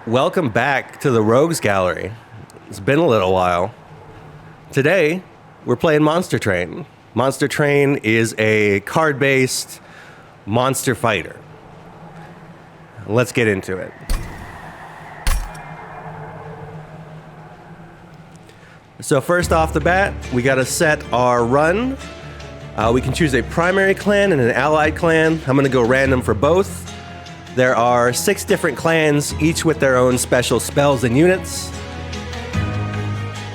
Welcome back to the Rogues Gallery. It's been a little while. Today, we're playing Monster Train. Monster Train is a card-based monster fighter. Let's get into it. So first off the bat, we gotta set our run. We can choose a primary clan and an allied clan. I'm gonna go random for both. There are 6 different clans, each with their own special spells and units.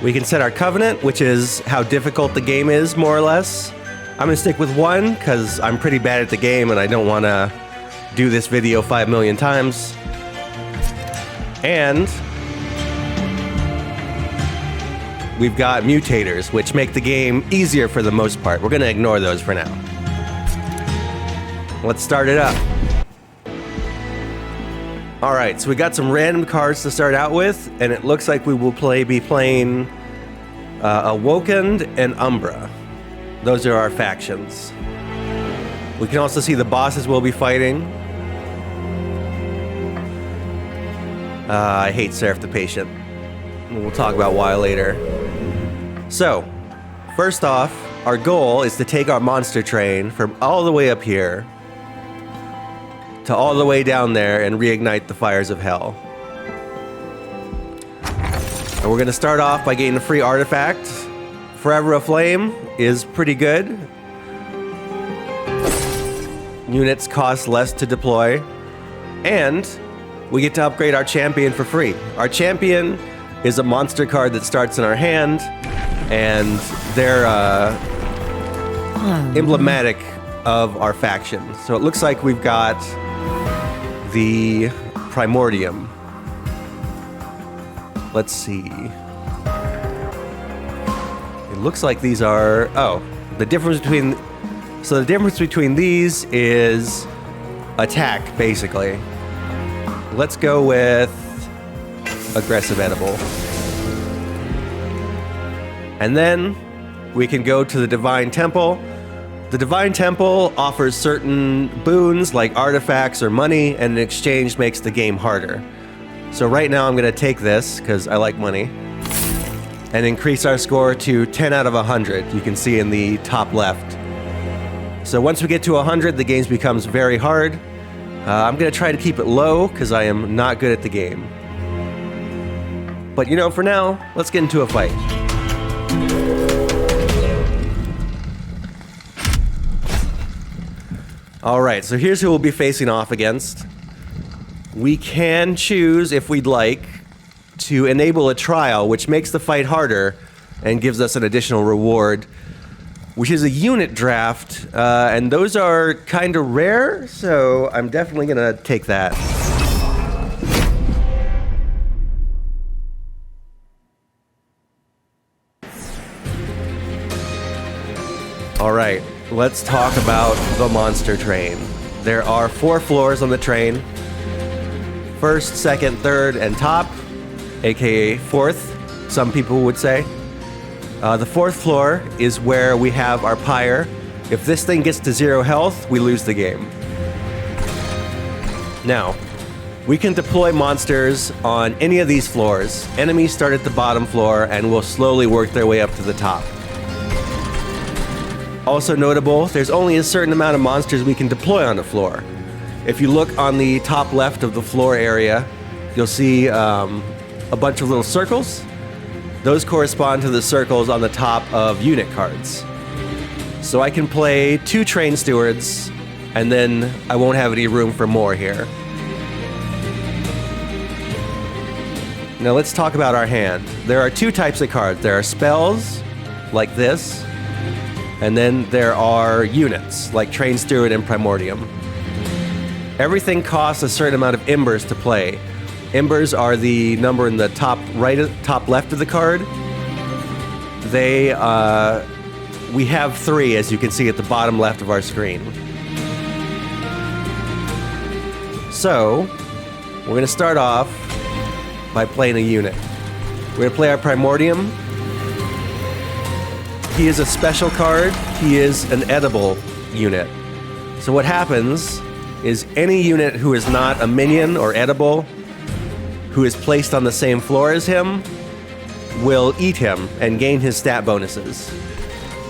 We can set our covenant, which is how difficult the game is, more or less. I'm gonna stick with 1, because I'm pretty bad at the game and I don't wanna do this video 5 million times. And we've got mutators, which make the game easier for the most part. We're gonna ignore those for now. Let's start it up. Alright, so we got some random cards to start out with, and it looks like we will be playing Awakened and Umbra. Those are our factions. We can also see the bosses we'll be fighting. I hate Seraph the Patient. We'll talk about why later. So, first off, our goal is to take our monster train from all the way up here to all the way down there and reignite the fires of hell. And we're gonna start off by getting a free artifact. Forever Aflame is pretty good. Units cost less to deploy. And we get to upgrade our champion for free. Our champion is a monster card that starts in our hand, and they're emblematic of our faction. So it looks like we've got the Primordium. Let's see. It looks like these are... Oh, the difference between... So the difference between these is attack, basically. Let's go with Aggressive Edible. And then we can go to the Divine Temple. The Divine Temple offers certain boons like artifacts or money, and in exchange makes the game harder. So right now I'm going to take this, because I like money, and increase our score to 10 out of 100. You can see in the top left. So once we get to 100, the game becomes very hard. I'm going to try to keep it low, because I am not good at the game. But you know, for now, let's get into a fight. Alright, so here's who we'll be facing off against. We can choose, if we'd like, to enable a trial, which makes the fight harder and gives us an additional reward, which is a unit draft, and those are kind of rare, so I'm definitely gonna take that. Alright. Let's talk about the Monster Train. There are 4 floors on the train. First, second, third, and top, aka fourth, some people would say. The 4th floor is where we have our pyre. If this thing gets to 0 health, we lose the game. Now, we can deploy monsters on any of these floors. Enemies start at the bottom floor and will slowly work their way up to the top. Also notable, there's only a certain amount of monsters we can deploy on the floor. If you look on the top left of the floor area, you'll see a bunch of little circles. Those correspond to the circles on the top of unit cards. So I can play 2 train stewards, and then I won't have any room for more here. Now let's talk about our hand. There are 2 types of cards. There are spells, like this, and then there are units, like Train Steward and Primordium. Everything costs a certain amount of embers to play. Embers are the number in the top left of the card. We have 3, as you can see at the bottom left of our screen. So, we're gonna start off by playing a unit. We're gonna play our Primordium. He is a special card. He is an edible unit. So what happens is any unit who is not a minion or edible who is placed on the same floor as him will eat him and gain his stat bonuses.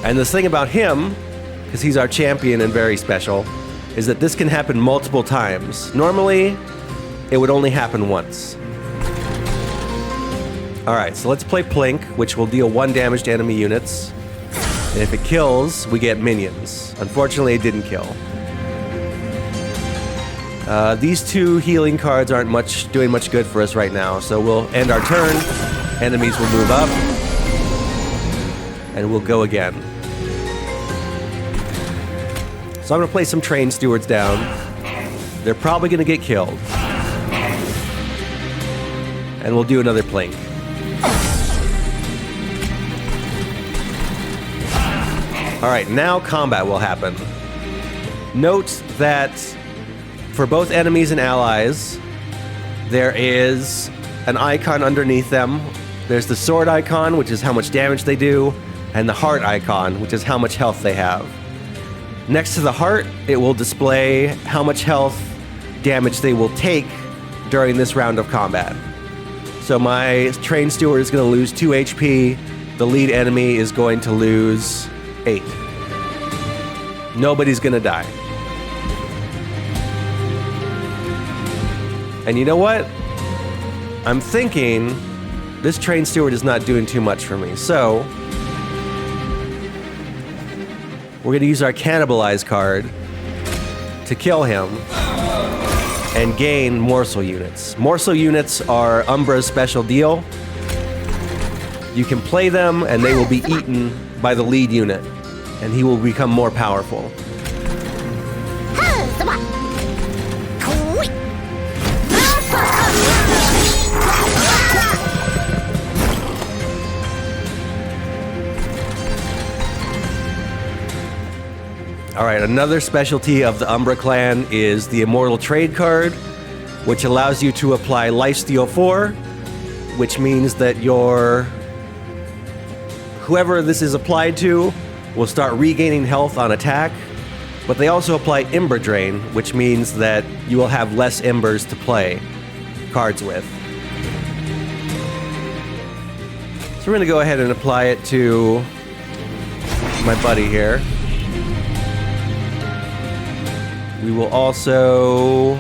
And the thing about him, because he's our champion and very special, is that this can happen multiple times. Normally, it would only happen once. Alright, so let's play Plink, which will deal 1 damage to enemy units. And if it kills, we get minions. Unfortunately, it didn't kill. These 2 healing cards aren't doing much good for us right now, so we'll end our turn. Enemies will move up. And we'll go again. So I'm going to play some train stewards down. They're probably going to get killed. And we'll do another Plink. Alright, now combat will happen. Note that for both enemies and allies, there is an icon underneath them. There's the sword icon, which is how much damage they do, and the heart icon, which is how much health they have. Next to the heart, it will display how much health damage they will take during this round of combat. So my train steward is going to lose 2 HP. The lead enemy is going to lose 8. Nobody's going to die. And you know what? I'm thinking this train steward is not doing too much for me. So we're going to use our Cannibalize card to kill him and gain morsel units. Morsel units are Umbra's special deal. You can play them and they will be eaten by the lead unit, and he will become more powerful. Alright, another specialty of the Umbra clan is the Immortal Trade card, which allows you to apply Lifesteal 4, which means that whoever this is applied to will start regaining health on attack, but they also apply Ember Drain, which means that you will have less embers to play cards with. So we're going to go ahead and apply it to my buddy here. We will also...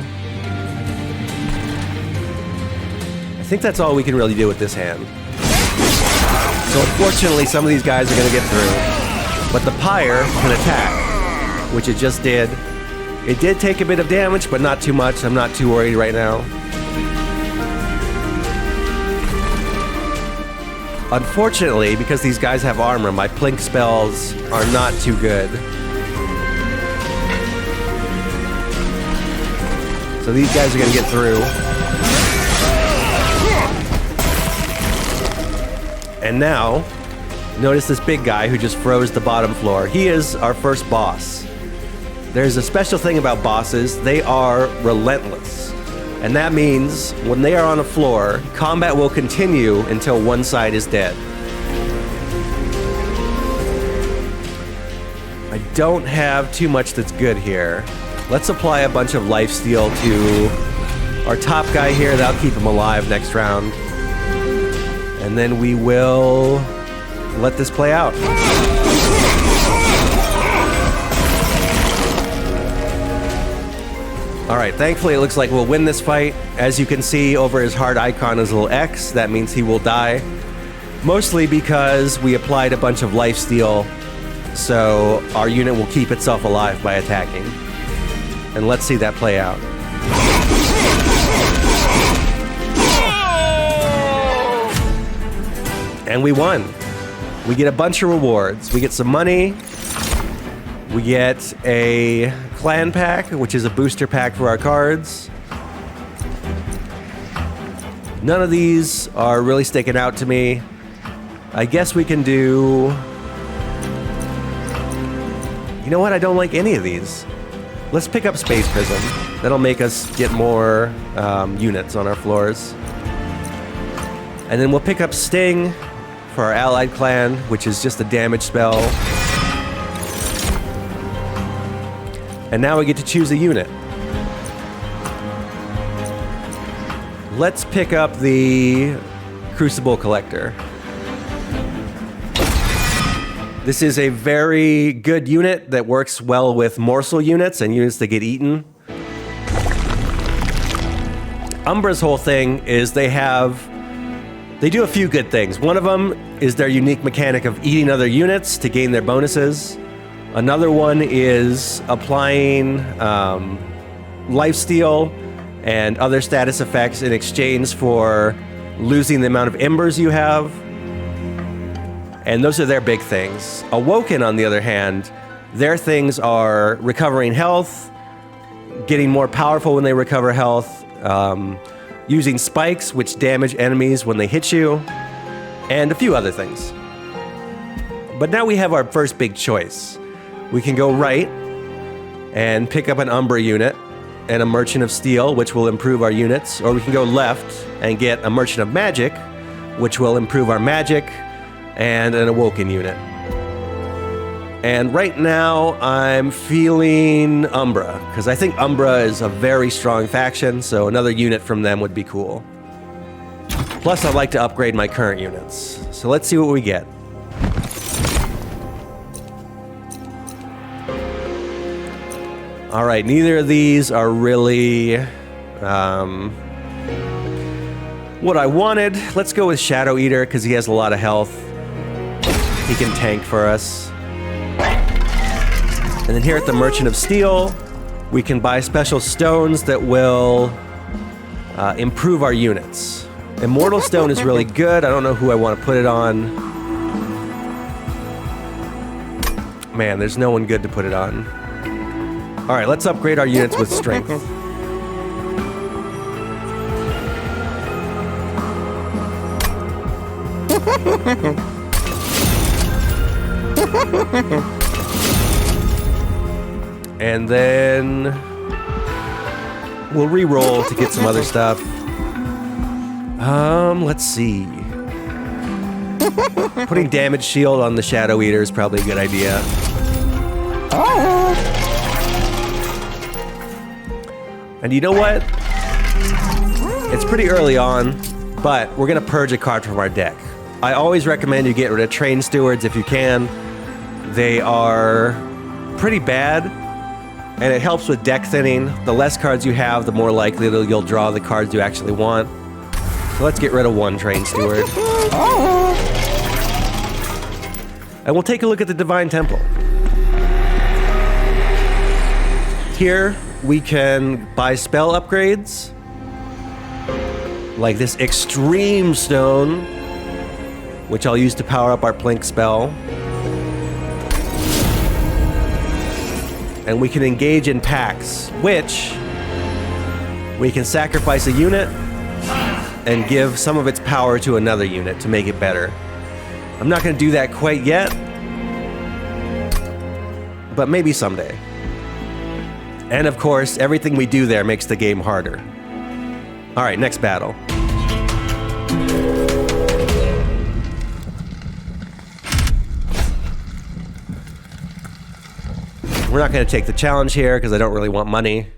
I think that's all we can really do with this hand. So unfortunately, some of these guys are going to get through. But the Pyre can attack, which it just did. It did take a bit of damage, but not too much. I'm not too worried right now. Unfortunately, because these guys have armor, my Plink spells are not too good. So these guys are going to get through. And now, notice this big guy who just froze the bottom floor. He is our first boss. There's a special thing about bosses. They are relentless. And that means when they are on a floor, combat will continue until one side is dead. I don't have too much that's good here. Let's apply a bunch of lifesteal to our top guy here. That'll keep him alive next round. And then we will let this play out. Alright, thankfully it looks like we'll win this fight. As you can see, over his heart icon is a little X. That means he will die. Mostly because we applied a bunch of lifesteal, so our unit will keep itself alive by attacking. And let's see that play out. And we won. We get a bunch of rewards. We get some money. We get a clan pack, which is a booster pack for our cards. None of these are really sticking out to me. I guess we can do... You know what? I don't like any of these. Let's pick up Space Prism. That'll make us get more units on our floors. And then we'll pick up Sting for our allied clan, which is just a damage spell. And now we get to choose a unit. Let's pick up the Crucible Collector. This is a very good unit that works well with morsel units and units that get eaten. Umbra's whole thing is they do a few good things. One of them is their unique mechanic of eating other units to gain their bonuses. Another one is applying lifesteal and other status effects in exchange for losing the amount of embers you have. And those are their big things. Awoken, on the other hand, their things are recovering health, getting more powerful when they recover health, using spikes, which damage enemies when they hit you, and a few other things. But now we have our first big choice. We can go right and pick up an Umbra unit and a Merchant of Steel, which will improve our units, or we can go left and get a Merchant of Magic, which will improve our magic, and an Awoken unit. And right now, I'm feeling Umbra, because I think Umbra is a very strong faction, so another unit from them would be cool. Plus, I'd like to upgrade my current units. So let's see what we get. All right, neither of these are really what I wanted. Let's go with Shadow Eater, because he has a lot of health. He can tank for us. And then here at the Merchant of Steel, we can buy special stones that will improve our units. Immortal Stone is really good. I don't know who I want to put it on. Man, there's no one good to put it on. All right, let's upgrade our units with strength. And then we'll re-roll to get some other stuff. Let's see. Putting damage shield on the Shadow Eater is probably a good idea. And you know what? It's pretty early on, but we're gonna purge a card from our deck. I always recommend you get rid of Train Stewards if you can. They are pretty bad, and it helps with deck thinning. The less cards you have, the more likely you'll draw the cards you actually want. So let's get rid of one Train Steward. And we'll take a look at the Divine Temple. Here, we can buy spell upgrades, like this Extreme Stone, which I'll use to power up our Plink spell. And we can engage in packs, which we can sacrifice a unit and give some of its power to another unit to make it better. I'm not going to do that quite yet, but maybe someday. And of course, everything we do there makes the game harder. All right, next battle. We're not going to take the challenge here because I don't really want money.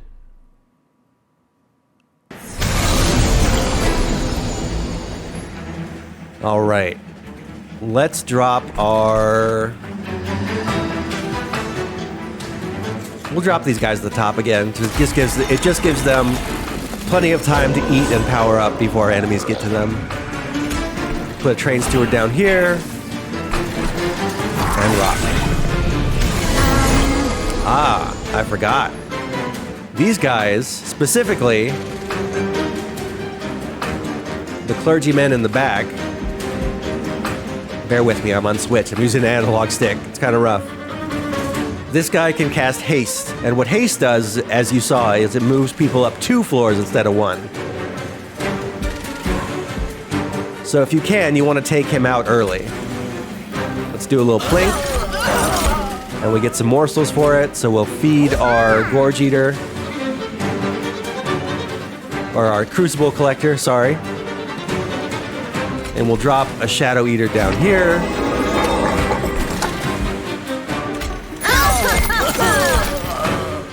All right. Let's drop our... We'll drop these guys at the top again. It just gives them plenty of time to eat and power up before enemies get to them. Put a Train Steward down here. And rock. Ah, I forgot. These guys, specifically, the clergymen in the back. Bear with me, I'm on Switch. I'm using an analog stick. It's kind of rough. This guy can cast Haste, and what Haste does, as you saw, is it moves people up 2 floors instead of 1. So if you can, you want to take him out early. Let's do a little Plink, and we get some morsels for it, so we'll feed our Gorge Eater, or our Crucible Collector, sorry. And we'll drop a Shadow Eater down here.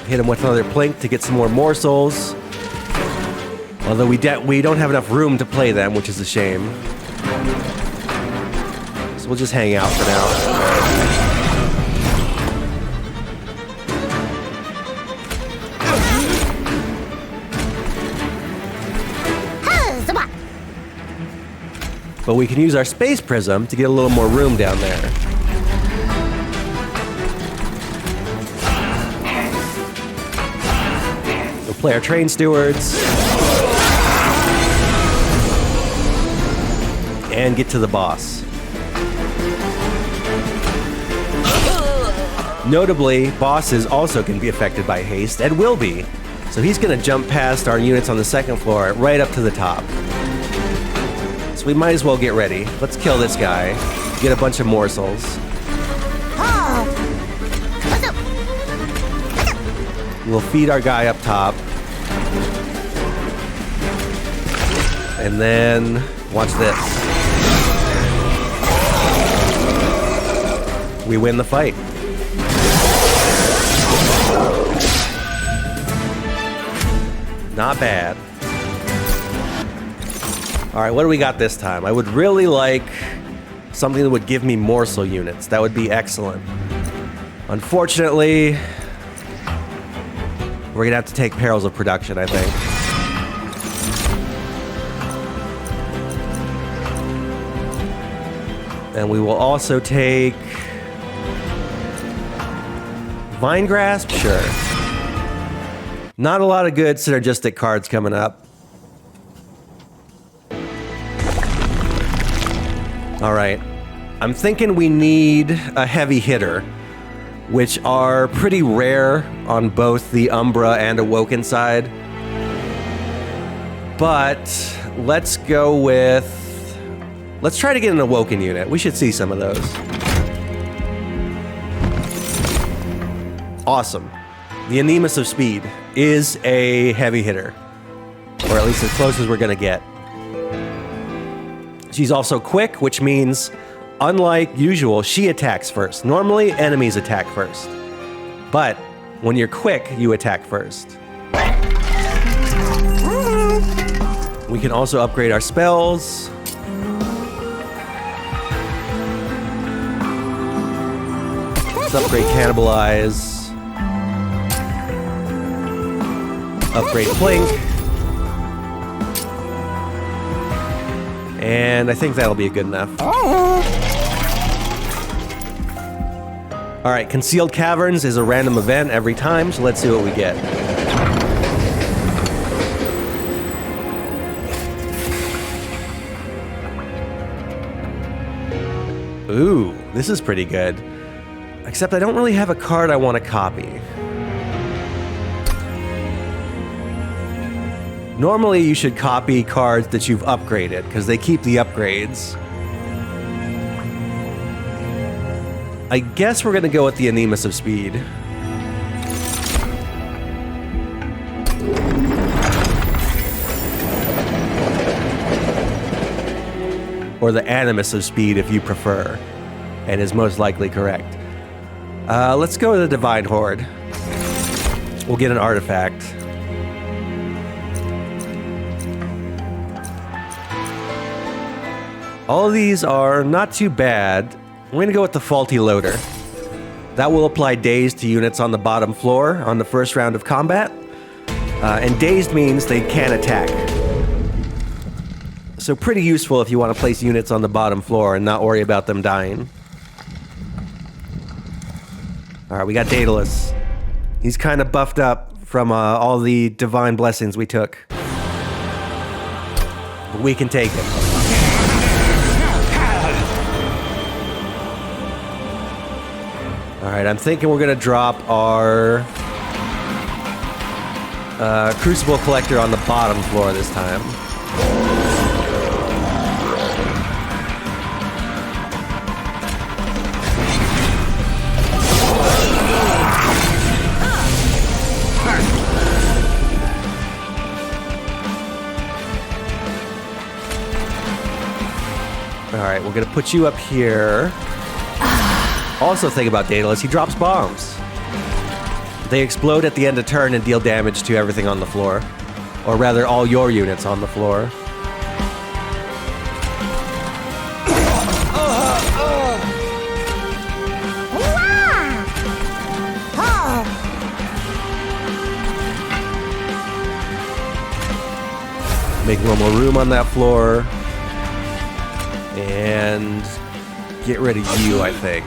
Hit him with another Plink to get some more morsels. Although we don't have enough room to play them, which is a shame. So we'll just hang out for now. But we can use our space prism to get a little more room down there. We'll play our train stewards. And get to the boss. Notably, bosses also can be affected by haste, and will be. So he's going to jump past our units on the second floor, right up to the top. So we might as well get ready. Let's kill this guy. Get a bunch of morsels. We'll feed our guy up top. And then, watch this. We win the fight. Not bad. All right, what do we got this time? I would really like something that would give me morsel units. That would be excellent. Unfortunately, we're gonna have to take perils of production, I think. And we will also take Vine Grasp, sure. Not a lot of good synergistic cards coming up. All right, I'm thinking we need a heavy hitter, which are pretty rare on both the Umbra and Awoken side. But let's go with... Let's try to get an Awoken unit. We should see some of those. Awesome. The Anemus of Speed is a heavy hitter. Or at least as close as we're gonna get. She's also quick, which means, unlike usual, she attacks first. Normally, enemies attack first. But when you're quick, you attack first. We can also upgrade our spells. Let's upgrade Cannibalize. Upgrade Blink. And I think that'll be good enough. Alright, Concealed Caverns is a random event every time, so let's see what we get. Ooh, this is pretty good. Except I don't really have a card I want to copy. Normally, you should copy cards that you've upgraded, because they keep the upgrades. I guess we're going to go with the Anemus of Speed. Or the Animus of Speed, if you prefer, and is most likely correct. Let's go with the Divine Horde. We'll get an artifact. All of these are not too bad. We're going to go with the Faulty Loader. That will apply Dazed to units on the bottom floor on the first round of combat. And Dazed means they can't attack. So pretty useful if you want to place units on the bottom floor and not worry about them dying. Alright, we got Daedalus. He's kind of buffed up from all the divine blessings we took. But we can take it. Alright, I'm thinking we're going to drop our Crucible Collector on the bottom floor this time. Alright, we're going to put you up here. Also think about Daedalus, he drops bombs. They explode at the end of turn and deal damage to everything on the floor. Or rather, all your units on the floor. Make a little more room on that floor. And get rid of you, I think.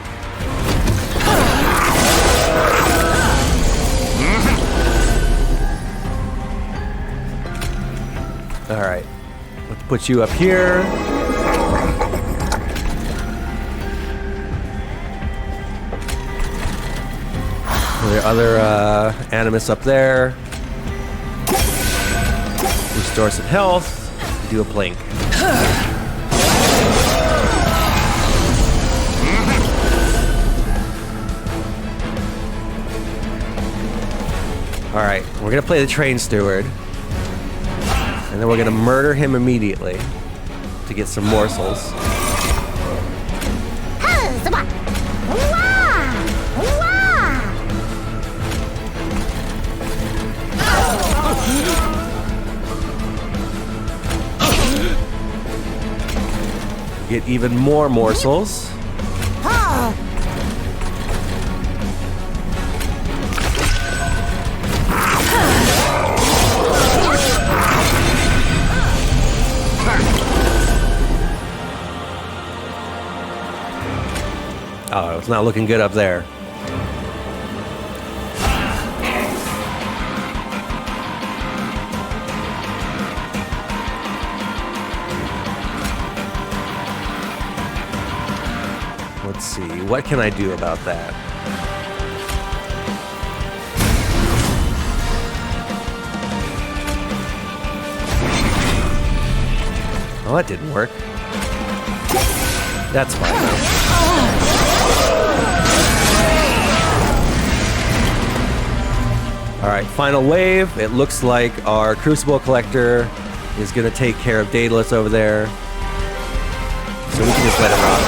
Alright. Let's put you up here. The other Animus up there. Restore some health. Do a blink. Alright, we're gonna play the Train Steward. And then we're gonna murder him immediately to get some morsels. Get even more morsels. Oh, it's not looking good up there. Let's see, what can I do about that? Oh, that didn't work. That's fine though. Alright, final wave. It looks like our Crucible Collector is going to take care of Daedalus over there. So we can just let it rock.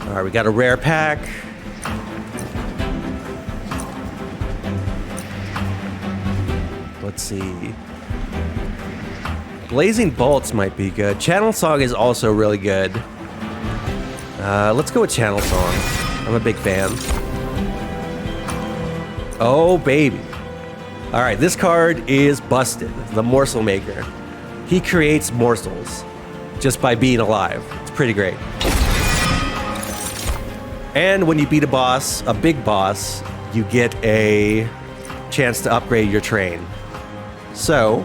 Alright, we got a rare pack. Let's see. Blazing Bolts might be good. Channel Song is also really good. Let's go with Channel Song. I'm a big fan. Oh, baby. Alright, this card is busted. The Morsel Maker. He creates morsels just by being alive. It's pretty great. And when you beat a boss, a big boss, you get a chance to upgrade your train. So,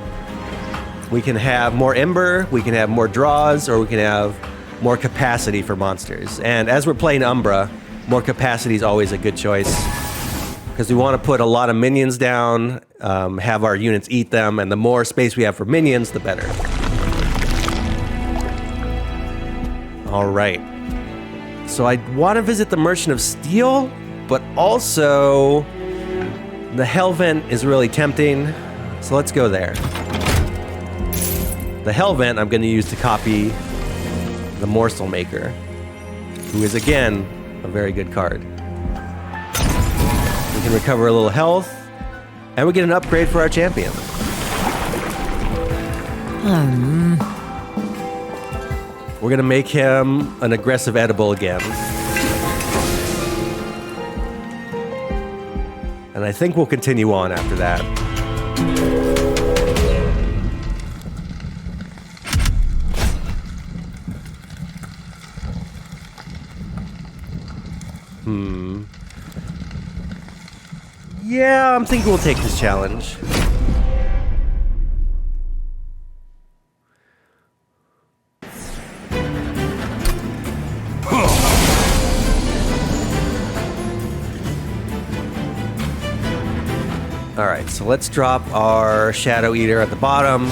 we can have more Ember, we can have more draws, or we can have more capacity for monsters. And as we're playing Umbra, more capacity is always a good choice. Because we want to put a lot of minions down, have our units eat them, and the more space we have for minions, the better. Alright. So I want to visit the Merchant of Steel, but also the Hellvent is really tempting. So let's go there. The Hellvent I'm going to use to copy the Morsel Maker, who is again a very good card. We can recover a little health, and we get an upgrade for our champion. We're going to make him an aggressive edible again. And I think we'll continue on after that. Yeah, I'm thinking we'll take this challenge. Alright, so let's drop our Shadow Eater at the bottom.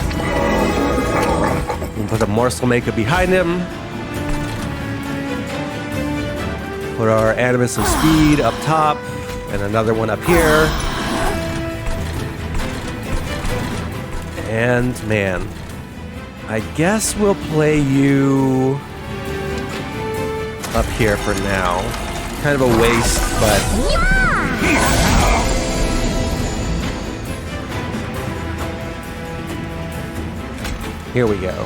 We'll put a Morsel Maker behind him. Put our Animus of Speed up top. And another one up here. And, man, I guess we'll play you up here for now. Kind of a waste, but... Here we go.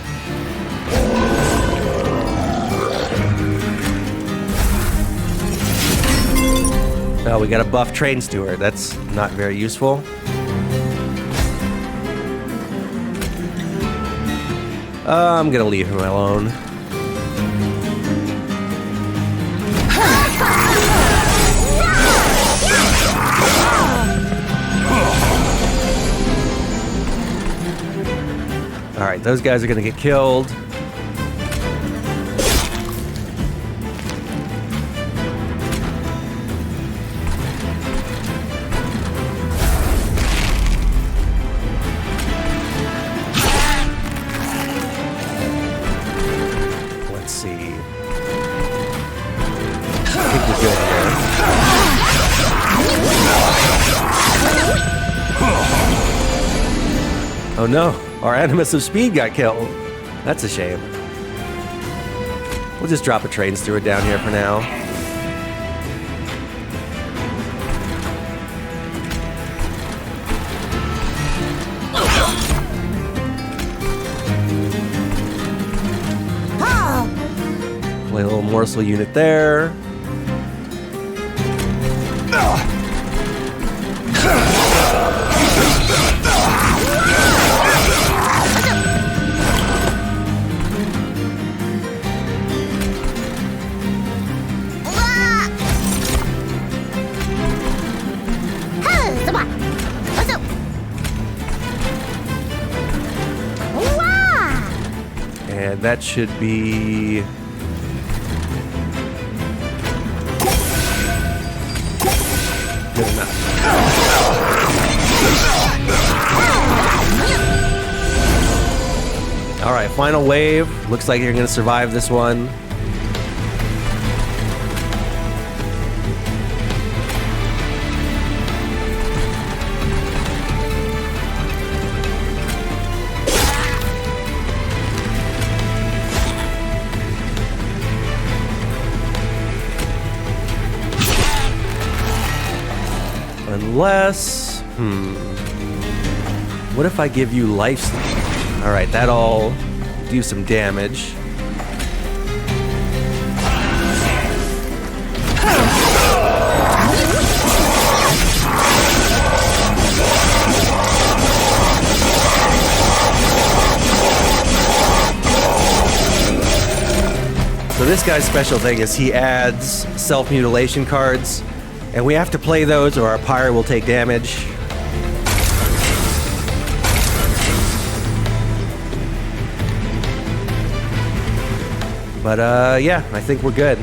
Oh, we got a buff train steward. That's not very useful. I'm gonna leave him alone. Alright, those guys are gonna get killed. Let's see. I think we're good here. Oh no! Our Animus of Speed got killed. That's a shame. We'll just drop a train steward down here for now. Play a little morsel unit there. And that should be... good enough. Alright, final wave. Looks like you're going to survive this one. Unless... what if I give you lifesteal? Alright, that'll do some damage. So this guy's special thing is he adds self-mutilation cards. And we have to play those or our pyre will take damage. But yeah, I think we're good.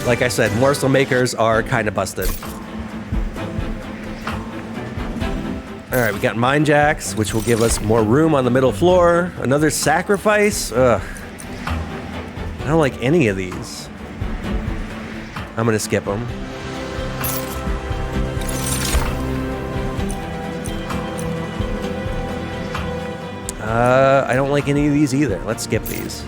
Like I said, morsel makers are kind of busted. Alright, we got mine jacks, which will give us more room on the middle floor. Another sacrifice? Ugh. I don't like any of these. I'm gonna skip them. I don't like any of these either. Let's skip these.